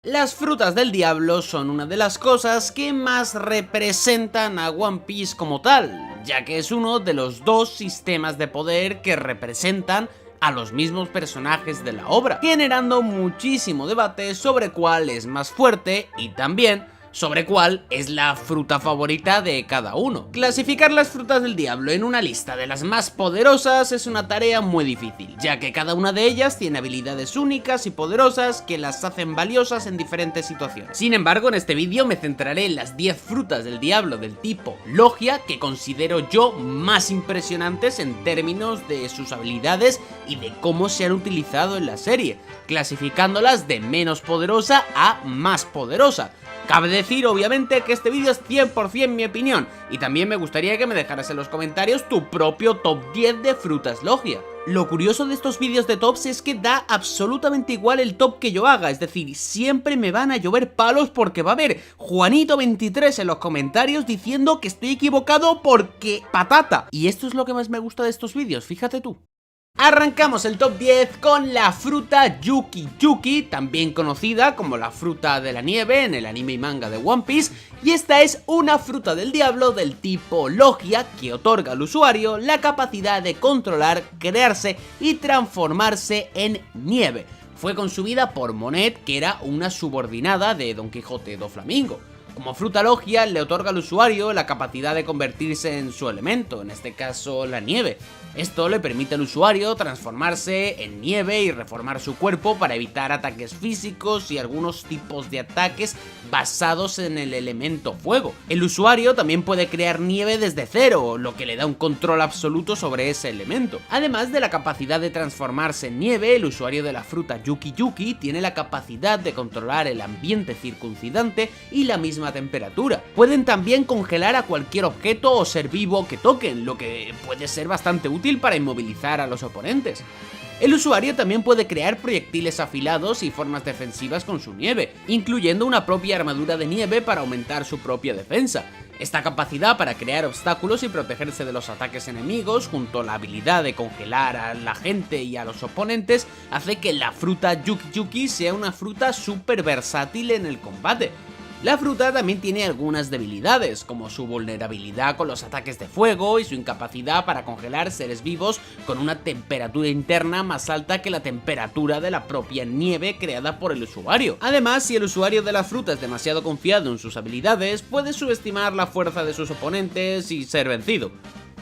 Las frutas del diablo son una de las cosas que más representan a One Piece como tal, ya que es uno de los dos sistemas de poder que representan a los mismos personajes de la obra, generando muchísimo debate sobre cuál es más fuerte y también sobre cuál es la fruta favorita de cada uno. Clasificar las frutas del diablo en una lista de las más poderosas es una tarea muy difícil, ya que cada una de ellas tiene habilidades únicas y poderosas que las hacen valiosas en diferentes situaciones. Sin embargo, en este vídeo me centraré en las 10 frutas del diablo del tipo Logia que considero yo más impresionantes en términos de sus habilidades y de cómo se han utilizado en la serie, clasificándolas de menos poderosa a más poderosa. Cabe decir, obviamente, que este vídeo es 100% mi opinión, y también me gustaría que me dejaras en los comentarios tu propio top 10 de frutas Logia. Lo curioso de estos vídeos de tops es que da absolutamente igual el top que yo haga, es decir, siempre me van a llover palos porque va a haber Juanito23 en los comentarios diciendo que estoy equivocado porque patata. Y esto es lo que más me gusta de estos vídeos, fíjate tú. Arrancamos el top 10 con la fruta Yuki Yuki, también conocida como la fruta de la nieve en el anime y manga de One Piece, y esta es una fruta del diablo del tipo Logia que otorga al usuario la capacidad de controlar, crearse y transformarse en nieve. Fue consumida por Monet, que era una subordinada de Don Quijote do Flamingo. Como fruta Logia le otorga al usuario la capacidad de convertirse en su elemento, en este caso la nieve. Esto le permite al usuario transformarse en nieve y reformar su cuerpo para evitar ataques físicos y algunos tipos de ataques basados en el elemento fuego. El usuario también puede crear nieve desde cero, lo que le da un control absoluto sobre ese elemento. Además de la capacidad de transformarse en nieve, el usuario de la fruta Yuki Yuki tiene la capacidad de controlar el ambiente circuncidante y la misma temperatura. Pueden también congelar a cualquier objeto o ser vivo que toquen, lo que puede ser bastante útil para inmovilizar a los oponentes. El usuario también puede crear proyectiles afilados y formas defensivas con su nieve, incluyendo una propia armadura de nieve para aumentar su propia defensa. Esta capacidad para crear obstáculos y protegerse de los ataques enemigos, junto a la habilidad de congelar a la gente y a los oponentes, hace que la fruta Yuki Yuki sea una fruta súper versátil en el combate. La fruta también tiene algunas debilidades, como su vulnerabilidad con los ataques de fuego y su incapacidad para congelar seres vivos con una temperatura interna más alta que la temperatura de la propia nieve creada por el usuario. Además, si el usuario de la fruta es demasiado confiado en sus habilidades, puede subestimar la fuerza de sus oponentes y ser vencido.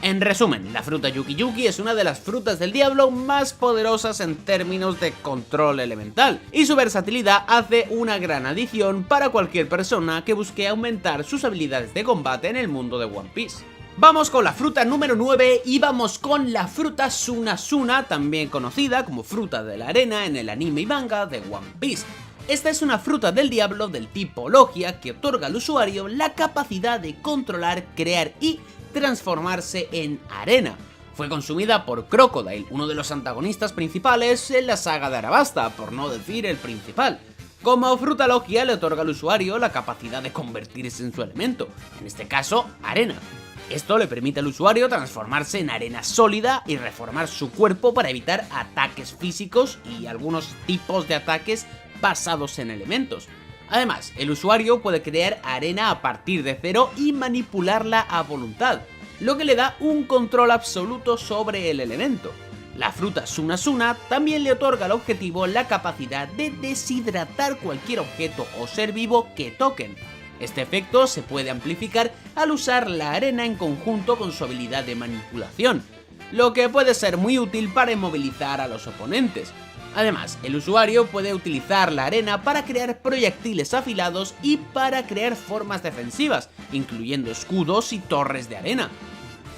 En resumen, la fruta Yuki Yuki es una de las frutas del diablo más poderosas en términos de control elemental, y su versatilidad hace una gran adición para cualquier persona que busque aumentar sus habilidades de combate en el mundo de One Piece. Vamos con la fruta número 9 y vamos con la fruta Suna Suna, también conocida como fruta de la arena en el anime y manga de One Piece. Esta es una fruta del diablo del tipo Logia que otorga al usuario la capacidad de controlar, crear y transformarse en arena. Fue consumida por Crocodile, uno de los antagonistas principales en la saga de Arabasta, por no decir el principal. Como fruta Logia le otorga al usuario la capacidad de convertirse en su elemento, en este caso arena. Esto le permite al usuario transformarse en arena sólida y reformar su cuerpo para evitar ataques físicos y algunos tipos de ataques basados en elementos. Además, el usuario puede crear arena a partir de cero y manipularla a voluntad, lo que le da un control absoluto sobre el elemento. La fruta Suna Suna también le otorga al objetivo la capacidad de deshidratar cualquier objeto o ser vivo que toquen. Este efecto se puede amplificar al usar la arena en conjunto con su habilidad de manipulación, lo que puede ser muy útil para inmovilizar a los oponentes. Además, el usuario puede utilizar la arena para crear proyectiles afilados y para crear formas defensivas, incluyendo escudos y torres de arena.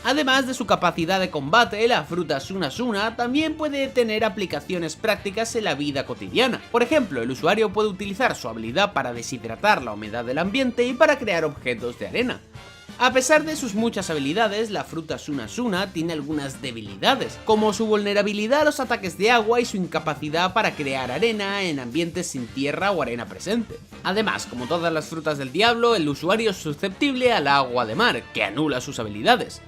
Además de su capacidad de combate, la fruta Suna Suna también puede tener aplicaciones prácticas en la vida cotidiana. Por ejemplo, el usuario puede utilizar su habilidad para deshidratar la humedad del ambiente y para crear objetos de arena. A pesar de sus muchas habilidades, la fruta Suna Suna tiene algunas debilidades, como su vulnerabilidad a los ataques de agua y su incapacidad para crear arena en ambientes sin tierra o arena presente. Además, como todas las frutas del diablo, el usuario es susceptible al agua de mar, que anula sus habilidades.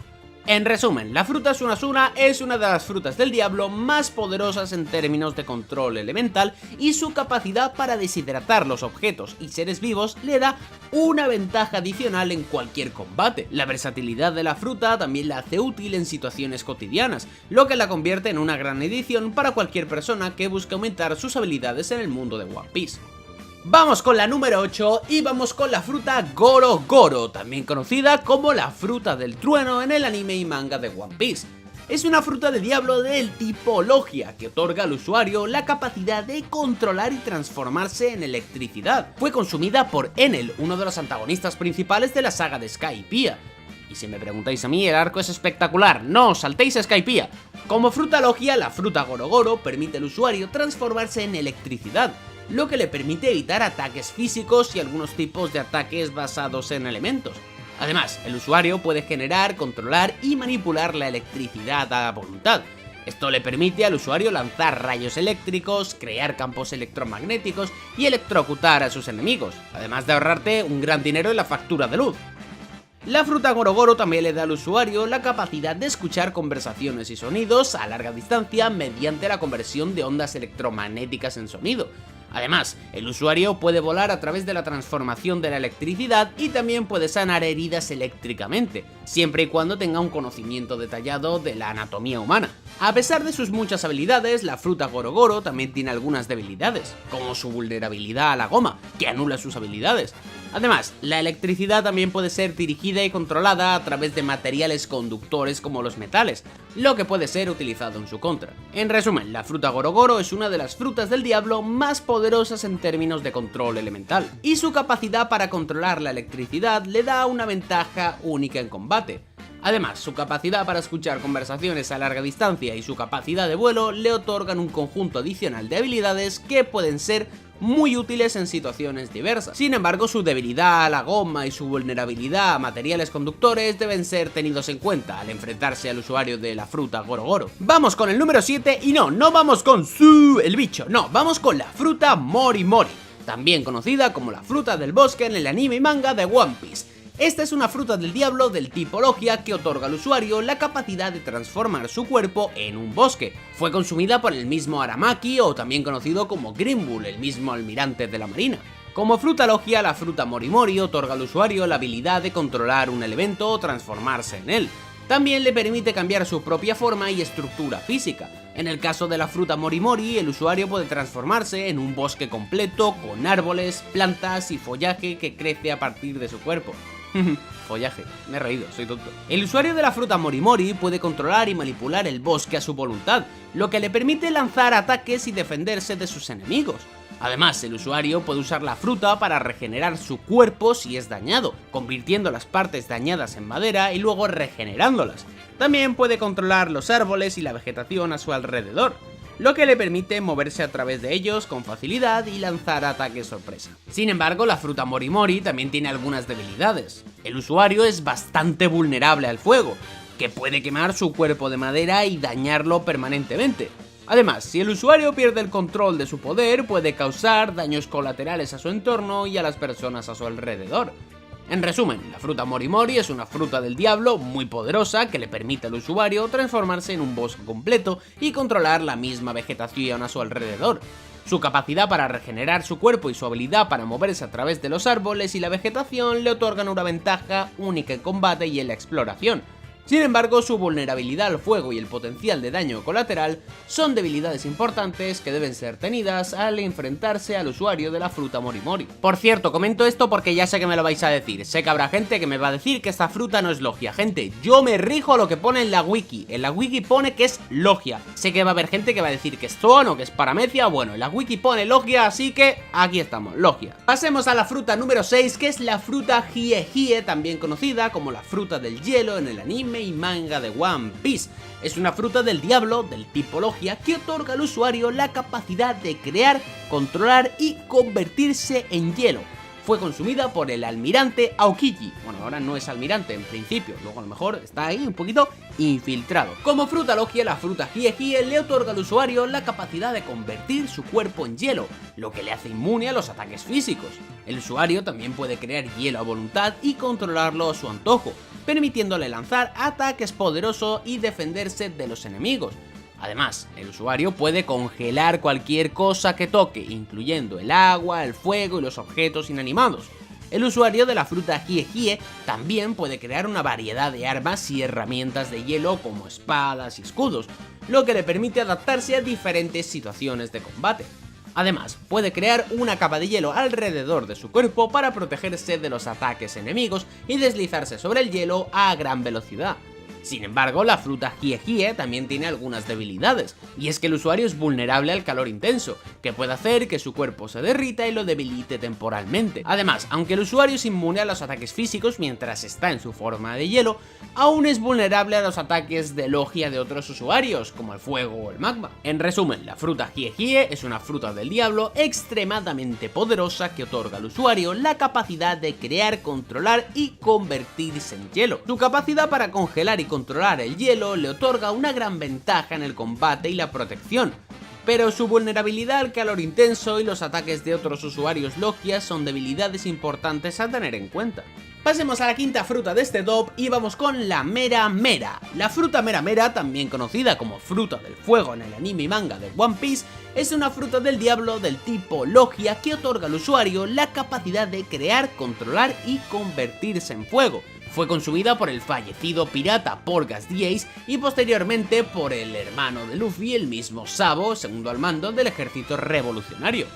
En resumen, la fruta Sunasuna es una de las frutas del diablo más poderosas en términos de control elemental y su capacidad para deshidratar los objetos y seres vivos le da una ventaja adicional en cualquier combate. La versatilidad de la fruta también la hace útil en situaciones cotidianas, lo que la convierte en una gran edición para cualquier persona que busque aumentar sus habilidades en el mundo de One Piece. Vamos con la número 8 y vamos con la fruta Goro Goro, también conocida como la fruta del trueno en el anime y manga de One Piece. Es una fruta de diablo del tipo Logia que otorga al usuario la capacidad de controlar y transformarse en electricidad. Fue consumida por Enel, uno de los antagonistas principales de la saga de Skypiea. Y si me preguntáis a mí, el arco es espectacular, no os saltéis a Skypiea. Como fruta Logia, la fruta Goro Goro permite al usuario transformarse en electricidad, lo que le permite evitar ataques físicos y algunos tipos de ataques basados en elementos. Además, el usuario puede generar, controlar y manipular la electricidad a voluntad. Esto le permite al usuario lanzar rayos eléctricos, crear campos electromagnéticos y electrocutar a sus enemigos, además de ahorrarte un gran dinero en la factura de luz. La fruta Goro Goro también le da al usuario la capacidad de escuchar conversaciones y sonidos a larga distancia mediante la conversión de ondas electromagnéticas en sonido. Además, el usuario puede volar a través de la transformación de la electricidad y también puede sanar heridas eléctricamente, siempre y cuando tenga un conocimiento detallado de la anatomía humana. A pesar de sus muchas habilidades, la fruta Goro Goro también tiene algunas debilidades, como su vulnerabilidad a la goma, que anula sus habilidades. Además, la electricidad también puede ser dirigida y controlada a través de materiales conductores como los metales, lo que puede ser utilizado en su contra. En resumen, la fruta Goro Goro es una de las frutas del diablo más poderosas en términos de control elemental, y su capacidad para controlar la electricidad le da una ventaja única en combate. Además, su capacidad para escuchar conversaciones a larga distancia y su capacidad de vuelo le otorgan un conjunto adicional de habilidades que pueden ser muy útiles en situaciones diversas. Sin embargo, su debilidad a la goma y su vulnerabilidad a materiales conductores deben ser tenidos en cuenta al enfrentarse al usuario de la fruta Goro Goro. Vamos con el número 7 y no vamos con el bicho, no, vamos con la fruta Mori Mori, también conocida como la fruta del bosque en el anime y manga de One Piece. Esta es una fruta del diablo del tipo Logia que otorga al usuario la capacidad de transformar su cuerpo en un bosque. Fue consumida por el mismo Aramaki, o también conocido como Green Bull, el mismo almirante de la marina. Como fruta Logia, la fruta Mori Mori otorga al usuario la habilidad de controlar un elemento o transformarse en él. También le permite cambiar su propia forma y estructura física. En el caso de la fruta Mori Mori, el usuario puede transformarse en un bosque completo con árboles, plantas y follaje que crece a partir de su cuerpo. Follaje, me he reído, soy tonto. El usuario de la fruta Mori Mori puede controlar y manipular el bosque a su voluntad, lo que le permite lanzar ataques y defenderse de sus enemigos. Además, el usuario puede usar la fruta para regenerar su cuerpo si es dañado, convirtiendo las partes dañadas en madera y luego regenerándolas. También puede controlar los árboles y la vegetación a su alrededor, lo que le permite moverse a través de ellos con facilidad y lanzar ataques sorpresa. Sin embargo, la fruta Mori Mori también tiene algunas debilidades. El usuario es bastante vulnerable al fuego, que puede quemar su cuerpo de madera y dañarlo permanentemente. Además, si el usuario pierde el control de su poder, puede causar daños colaterales a su entorno y a las personas a su alrededor. En resumen, la fruta Mori Mori es una fruta del diablo muy poderosa que le permite al usuario transformarse en un bosque completo y controlar la misma vegetación a su alrededor. Su capacidad para regenerar su cuerpo y su habilidad para moverse a través de los árboles y la vegetación le otorgan una ventaja única en combate y en la exploración. Sin embargo, su vulnerabilidad al fuego y el potencial de daño colateral son debilidades importantes que deben ser tenidas al enfrentarse al usuario de la fruta Mori Mori. Por cierto, comento esto porque ya sé que me lo vais a decir. Sé que habrá gente que me va a decir que esta fruta no es Logia. Gente, yo me rijo a lo que pone en la wiki. En la wiki pone que es Logia. Sé que va a haber gente que va a decir que es Zoan o que es Paramecia. Bueno, en la wiki pone Logia, así que aquí estamos, Logia. Pasemos a la fruta número 6, que es la fruta Hie Hie, también conocida como la fruta del hielo en el anime y manga de One Piece. Es una fruta del diablo del tipo Logia que otorga al usuario la capacidad de crear, controlar y convertirse en hielo. fue consumida por el almirante Aokiji. Bueno, ahora no es almirante en principio, luego a lo mejor está ahí un poquito infiltrado. Como fruta logia, la fruta Hie le otorga al usuario la capacidad de convertir su cuerpo en hielo, lo que le hace inmune a los ataques físicos. El usuario también puede crear hielo a voluntad y controlarlo a su antojo, permitiéndole lanzar ataques poderosos y defenderse de los enemigos. Además, el usuario puede congelar cualquier cosa que toque, incluyendo el agua, el fuego y los objetos inanimados. El usuario de la fruta Hie también puede crear una variedad de armas y herramientas de hielo como espadas y escudos, lo que le permite adaptarse a diferentes situaciones de combate. Además, puede crear una capa de hielo alrededor de su cuerpo para protegerse de los ataques enemigos y deslizarse sobre el hielo a gran velocidad. Sin embargo, la fruta Hie también tiene algunas debilidades, y es que el usuario es vulnerable al calor intenso, que puede hacer que su cuerpo se derrita y lo debilite temporalmente. Además, aunque el usuario es inmune a los ataques físicos mientras está en su forma de hielo, aún es vulnerable a los ataques de logia de otros usuarios, como el fuego o el magma. En resumen, la fruta Hie es una fruta del diablo extremadamente poderosa que otorga al usuario la capacidad de crear, controlar y convertirse en hielo. Su capacidad para congelar y controlar el hielo le otorga una gran ventaja en el combate y la protección, pero su vulnerabilidad al calor intenso y los ataques de otros usuarios logias son debilidades importantes a tener en cuenta. Pasemos a la quinta fruta de este top y vamos con la Mera Mera. La fruta Mera Mera, también conocida como fruta del fuego en el anime y manga de One Piece, es una fruta del diablo del tipo logia que otorga al usuario la capacidad de crear, controlar y convertirse en fuego. Fue consumida por el fallecido pirata Porgas the Ace y posteriormente por el hermano de Luffy, el mismo Sabo, segundo al mando del ejército revolucionario.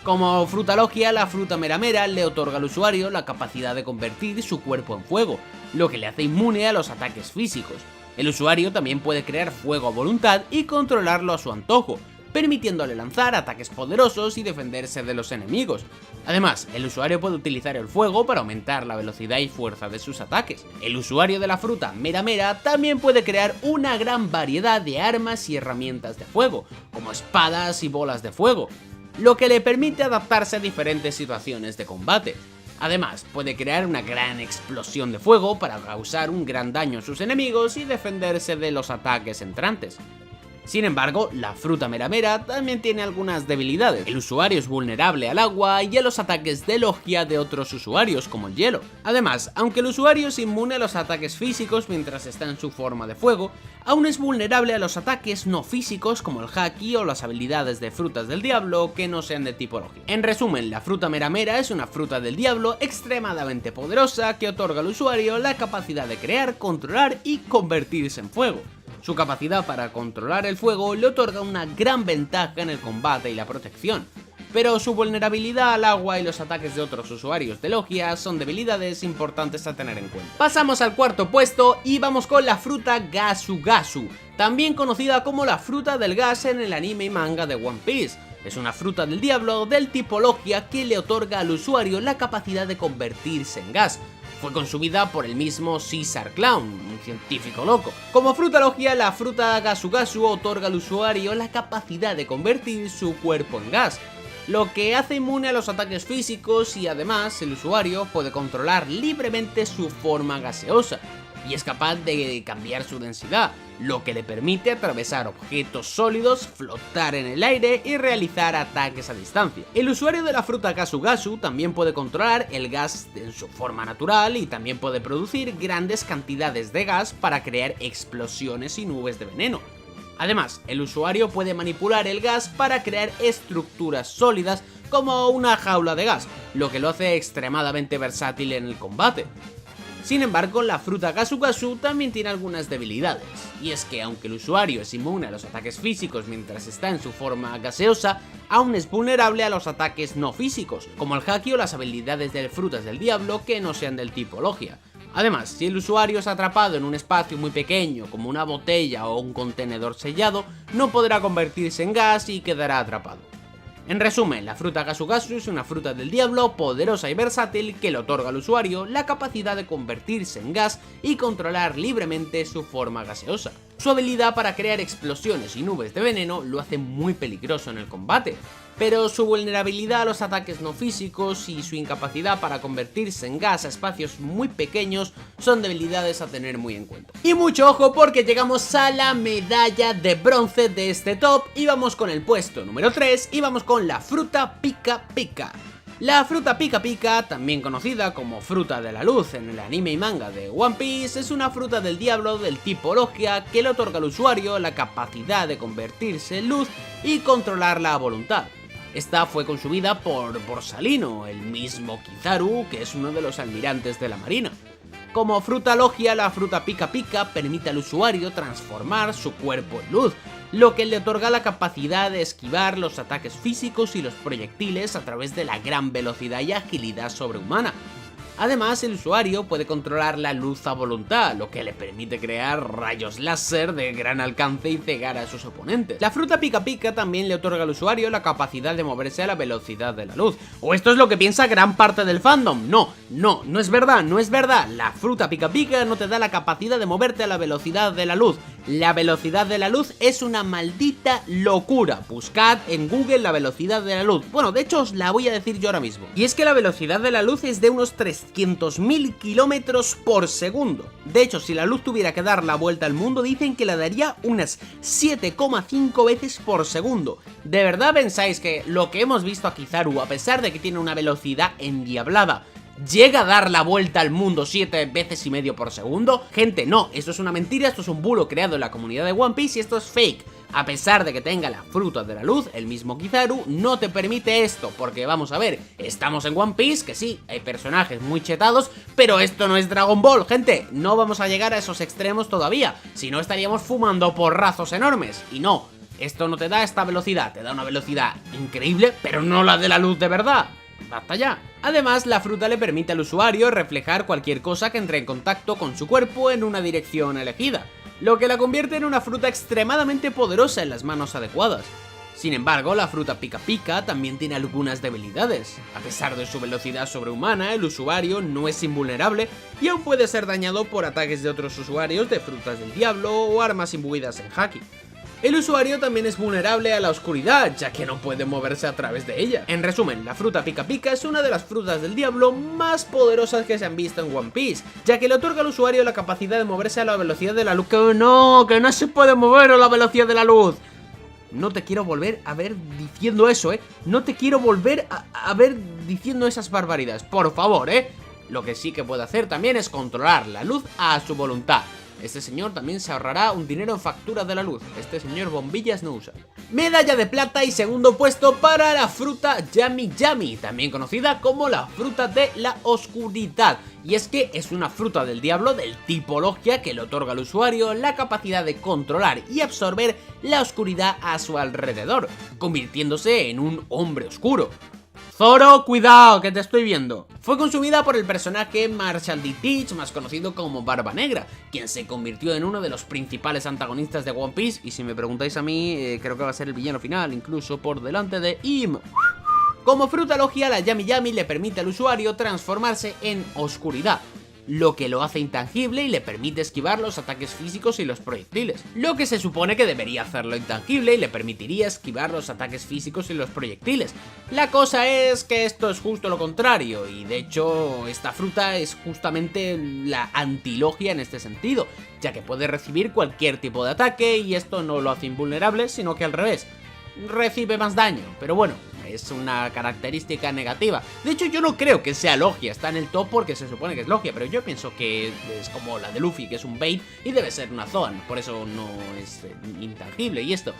Como fruta logia, la fruta Mera Mera le otorga al usuario la capacidad de convertir su cuerpo en fuego, lo que le hace inmune a los ataques físicos. El usuario también puede crear fuego a voluntad y controlarlo a su antojo, permitiéndole lanzar ataques poderosos y defenderse de los enemigos. Además, el usuario puede utilizar el fuego para aumentar la velocidad y fuerza de sus ataques. El usuario de la fruta Mera Mera también puede crear una gran variedad de armas y herramientas de fuego, como espadas y bolas de fuego, lo que le permite adaptarse a diferentes situaciones de combate. Además, puede crear una gran explosión de fuego para causar un gran daño a sus enemigos y defenderse de los ataques entrantes. Sin embargo, la fruta Mera Mera también tiene algunas debilidades. El usuario es vulnerable al agua y a los ataques de logia de otros usuarios, como el hielo. Además, aunque el usuario es inmune a los ataques físicos mientras está en su forma de fuego, aún es vulnerable a los ataques no físicos como el haki o las habilidades de frutas del diablo que no sean de tipo logia. En resumen, la fruta Mera Mera es una fruta del diablo extremadamente poderosa que otorga al usuario la capacidad de crear, controlar y convertirse en fuego. Su capacidad para controlar el fuego le otorga una gran ventaja en el combate y la protección, pero su vulnerabilidad al agua y los ataques de otros usuarios de logia son debilidades importantes a tener en cuenta. Pasamos al cuarto puesto y vamos con la fruta Gasu Gasu, también conocida como la fruta del gas en el anime y manga de One Piece. Es una fruta del diablo del tipo logia que le otorga al usuario la capacidad de convertirse en gas. Fue consumida por el mismo Caesar Clown, un científico loco. Como fruta logia, la fruta Gasu Gasu otorga al usuario la capacidad de convertir su cuerpo en gas, lo que hace inmune a los ataques físicos y además el usuario puede controlar libremente su forma gaseosa y es capaz de cambiar su densidad, lo que le permite atravesar objetos sólidos, flotar en el aire y realizar ataques a distancia. El usuario de la fruta Gasu Gasu también puede controlar el gas en su forma natural y también puede producir grandes cantidades de gas para crear explosiones y nubes de veneno. Además, el usuario puede manipular el gas para crear estructuras sólidas como una jaula de gas, lo que lo hace extremadamente versátil en el combate. Sin embargo, la fruta Gasu Gasu también tiene algunas debilidades, y es que aunque el usuario es inmune a los ataques físicos mientras está en su forma gaseosa, aún es vulnerable a los ataques no físicos, como el haki o las habilidades de frutas del diablo que no sean del tipo logia. Además, si el usuario es atrapado en un espacio muy pequeño como una botella o un contenedor sellado, no podrá convertirse en gas y quedará atrapado. En resumen, la fruta Gasu Gasu es una fruta del diablo poderosa y versátil que le otorga al usuario la capacidad de convertirse en gas y controlar libremente su forma gaseosa. Su habilidad para crear explosiones y nubes de veneno lo hace muy peligroso en el combate, pero su vulnerabilidad a los ataques no físicos y su incapacidad para convertirse en gas a espacios muy pequeños son debilidades a tener muy en cuenta. Y mucho ojo porque llegamos a la medalla de bronce de este top y vamos con el puesto número 3 y vamos con la fruta Pika Pika. La fruta Pika Pika, también conocida como fruta de la luz en el anime y manga de One Piece, es una fruta del diablo del tipo Logia que le otorga al usuario la capacidad de convertirse en luz y controlarla a voluntad. Esta fue consumida por Borsalino, el mismo Kizaru, que es uno de los almirantes de la marina. Como fruta Logia, la fruta Pika Pika permite al usuario transformar su cuerpo en luz, lo que le otorga la capacidad de esquivar los ataques físicos y los proyectiles a través de la gran velocidad y agilidad sobrehumana. Además, el usuario puede controlar la luz a voluntad, lo que le permite crear rayos láser de gran alcance y cegar a sus oponentes. La fruta Pika Pika también le otorga al usuario la capacidad de moverse a la velocidad de la luz. O esto es lo que piensa gran parte del fandom. No es verdad, no es verdad. La fruta Pika Pika no te da la capacidad de moverte a la velocidad de la luz. La velocidad de la luz es una maldita locura. Buscad en Google la velocidad de la luz. Bueno, de hecho os la voy a decir yo ahora mismo. Y es que la velocidad de la luz es de unos 300.000 kilómetros por segundo. De hecho, si la luz tuviera que dar la vuelta al mundo, dicen que la daría unas 7,5 veces por segundo. ¿De verdad pensáis que lo que hemos visto a Kizaru, a pesar de que tiene una velocidad endiablada, llega a dar la vuelta al mundo 7,5 veces por segundo? Gente, no, esto es una mentira, esto es un bulo creado en la comunidad de One Piece y esto es fake. A pesar de que tenga la fruta de la luz, el mismo Kizaru no te permite esto, porque vamos a ver, estamos en One Piece, que sí, hay personajes muy chetados, pero esto no es Dragon Ball, gente, no vamos a llegar a esos extremos todavía, si no estaríamos fumando porrazos enormes, y no, esto no te da esta velocidad, te da una velocidad increíble, pero no la de la luz de verdad. ¡Basta ya! Además, la fruta le permite al usuario reflejar cualquier cosa que entre en contacto con su cuerpo en una dirección elegida, lo que la convierte en una fruta extremadamente poderosa en las manos adecuadas. Sin embargo, la fruta Pika Pika también tiene algunas debilidades. A pesar de su velocidad sobrehumana, el usuario no es invulnerable y aún puede ser dañado por ataques de otros usuarios de frutas del diablo o armas imbuidas en haki. El usuario también es vulnerable a la oscuridad, ya que no puede moverse a través de ella. En resumen, la fruta Pika Pika es una de las frutas del diablo más poderosas que se han visto en One Piece, ya que le otorga al usuario la capacidad de moverse a la velocidad de la luz. ¡Que no se puede mover a la velocidad de la luz! No te quiero volver a ver diciendo eso, No te quiero volver a ver diciendo esas barbaridades, por favor, Lo que sí que puede hacer también es controlar la luz a su voluntad. Este señor también se ahorrará un dinero en facturas de la luz. Este señor bombillas no usa. Medalla de plata y segundo puesto para la fruta Yami Yami, también conocida como la fruta de la oscuridad. Y es que es una fruta del diablo del tipo Logia que le otorga al usuario la capacidad de controlar y absorber la oscuridad a su alrededor, convirtiéndose en un hombre oscuro. Zoro, cuidado, que te estoy viendo. Fue consumida por el personaje Marshall D. Teach, más conocido como Barba Negra, quien se convirtió en uno de los principales antagonistas de One Piece, y si me preguntáis a mí, creo que va a ser el villano final, incluso por delante de Im. Como fruta Logia, la Yami Yami le permite al usuario transformarse en oscuridad, lo que lo hace intangible y le permite esquivar los ataques físicos y los proyectiles, lo que se supone que debería hacerlo intangible y le permitiría esquivar los ataques físicos y los proyectiles. La cosa es que esto es justo lo contrario, y de hecho esta fruta es justamente la antilogia en este sentido, ya que puede recibir cualquier tipo de ataque y esto no lo hace invulnerable, sino que al revés, recibe más daño, pero bueno, es una característica negativa. De hecho, yo no creo que sea Logia, está en el top porque se supone que es Logia, pero yo pienso que es como la de Luffy, que es un bait y debe ser una Zoan, por eso no es intangible y esto.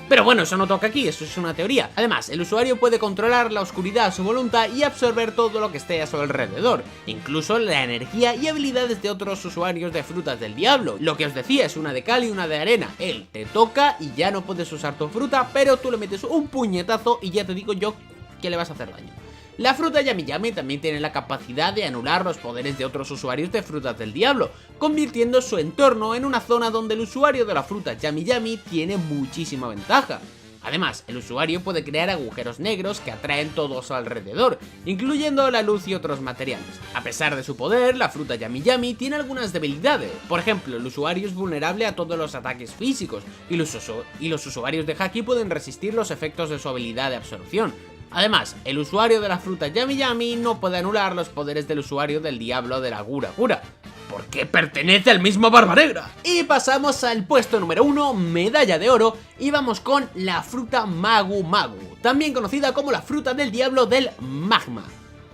Pero bueno, eso no toca aquí, eso es una teoría. Además, el usuario puede controlar la oscuridad a su voluntad y absorber todo lo que esté a su alrededor, incluso la energía y habilidades de otros usuarios de frutas del diablo. Lo que os decía es una de cal y una de arena. Él te toca y ya no puedes usar tu fruta, pero tú le metes un puñetazo y ya te digo yo que le vas a hacer daño. La fruta Yami Yami también tiene la capacidad de anular los poderes de otros usuarios de frutas del diablo, convirtiendo su entorno en una zona donde el usuario de la fruta Yami Yami tiene muchísima ventaja. Además, el usuario puede crear agujeros negros que atraen todo a su alrededor, incluyendo la luz y otros materiales. A pesar de su poder, la fruta Yami Yami tiene algunas debilidades. Por ejemplo, el usuario es vulnerable a todos los ataques físicos, y los usuarios de Haki pueden resistir los efectos de su habilidad de absorción. Además, el usuario de la fruta Yami Yami no puede anular los poderes del usuario del diablo de la Gura Gura, porque pertenece al mismo Barba Negra. Y pasamos al puesto número 1, medalla de oro, y vamos con la fruta Magu Magu, también conocida como la fruta del diablo del magma.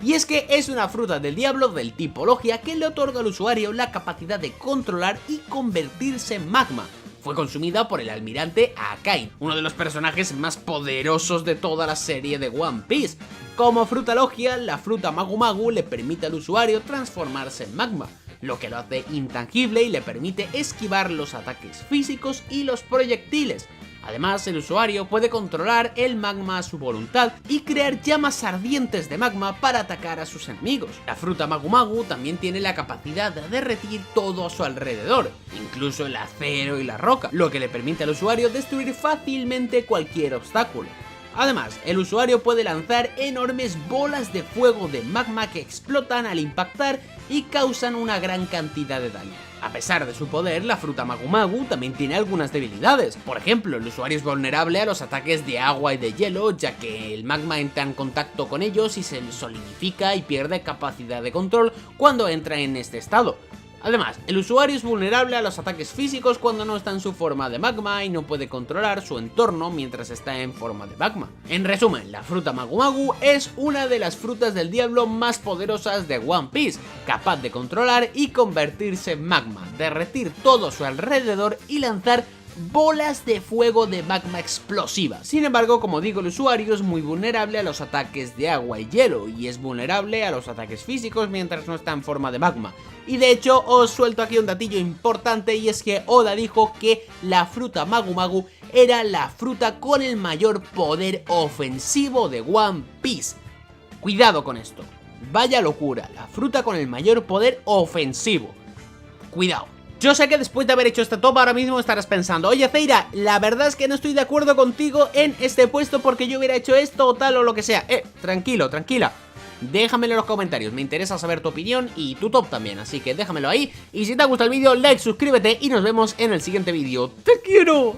Y es que es una fruta del diablo del tipo Logia que le otorga al usuario la capacidad de controlar y convertirse en magma. Fue consumida por el almirante Akain, uno de los personajes más poderosos de toda la serie de One Piece. Como fruta Logia, la fruta Magu Magu le permite al usuario transformarse en magma, lo que lo hace intangible y le permite esquivar los ataques físicos y los proyectiles. Además, el usuario puede controlar el magma a su voluntad y crear llamas ardientes de magma para atacar a sus enemigos. La fruta Magu Magu también tiene la capacidad de derretir todo a su alrededor, incluso el acero y la roca, lo que le permite al usuario destruir fácilmente cualquier obstáculo. Además, el usuario puede lanzar enormes bolas de fuego de magma que explotan al impactar y causan una gran cantidad de daño. A pesar de su poder, la fruta Magu Magu también tiene algunas debilidades. Por ejemplo, el usuario es vulnerable a los ataques de agua y de hielo, ya que el magma entra en contacto con ellos y se solidifica y pierde capacidad de control cuando entra en este estado. Además, el usuario es vulnerable a los ataques físicos cuando no está en su forma de magma y no puede controlar su entorno mientras está en forma de magma. En resumen, la fruta Magu Magu es una de las frutas del diablo más poderosas de One Piece, capaz de controlar y convertirse en magma, derretir todo a su alrededor y lanzar bolas de fuego de magma explosiva. Sin embargo, como digo, el usuario es muy vulnerable a los ataques de agua y hielo y es vulnerable a los ataques físicos mientras no está en forma de magma. Y de hecho os suelto aquí un datillo importante, y es que Oda dijo que la fruta Magu Magu era la fruta con el mayor poder ofensivo de One Piece. Cuidado con esto, vaya locura, la fruta con el mayor poder ofensivo. Cuidado. Yo sé que después de haber hecho este top ahora mismo estarás pensando: oye Zeira, la verdad es que no estoy de acuerdo contigo en este puesto porque yo hubiera hecho esto o tal o lo que sea. Tranquilo, tranquila. Déjamelo en los comentarios, me interesa saber tu opinión y tu top también, así que déjamelo ahí. Y si te ha gustado el vídeo, like, suscríbete y nos vemos en el siguiente vídeo. ¡Te quiero!